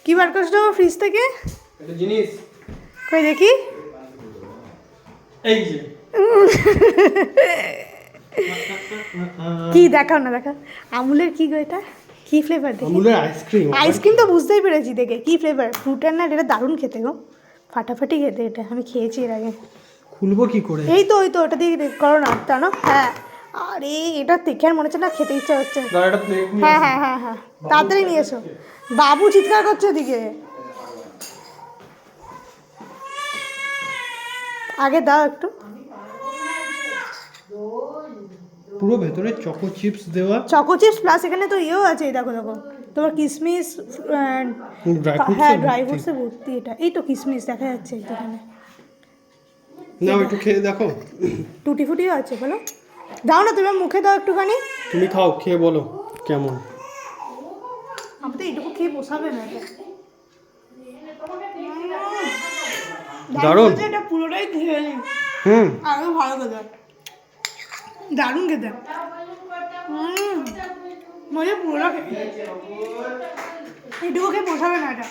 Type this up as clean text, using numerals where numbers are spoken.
কি বার করছো ফ্রিজ থেকে? একটা জিনিস কই দেখি। এই যে কি দেখাও না, দেখা। আমুলের কি গো এটা? কি ফ্লেভার দেখি? আমুলের আইসক্রিম। আইসক্রিম তো বুঝতেই পেরেছি দেখে। কি ফ্লেভার? ফ্রুটের না? এটা দারুণ খেতে গো, ফাটাফাটি খেতে এটা। আমি খেয়েছি এর আগে। খুলবো কি করে? এই তো ওই তো ওটা দিয়ে করো না, জানো? হ্যাঁ। আরে এটা দেখে আর মনে হচ্ছে না খেতে ইচ্ছা হচ্ছে। হ্যাঁ হ্যাঁ হ্যাঁ হ্যাঁ, তাড়াতাড়ি নিয়ে এসো। বাবু চিৎকার করছে ওদিকে। আগে দাও একটু। পুরো ভেতরে চকো চিপস দেওয়া। চকো চিপস প্লাস এখানে তো ইয়েও আছে, দেখো দেখো। তোমার কিশমিশ, হ্যাঁ ড্রাই ফ্রুটসে ভর্তি এটা। এই তো কিশমিশ দেখা যাচ্ছে এখানে। না একটু খেয়ে দেখো। টুটি ফুটিও আছে, বলো। দাও না, তুমি মুখে দাও একটুখানি। তুমি খাও, খেয়ে বলো কেমন। আমি তো এইটুকু খেয়ে বসাবে না এটা। দারুণ। এটা পুরোটাই খেয়ে নি। আরো ভালো খেতে, দারুণ খেতে। মজা পুরোটা খেয়ে, এইটুকু খেয়ে বসাবে না এটা।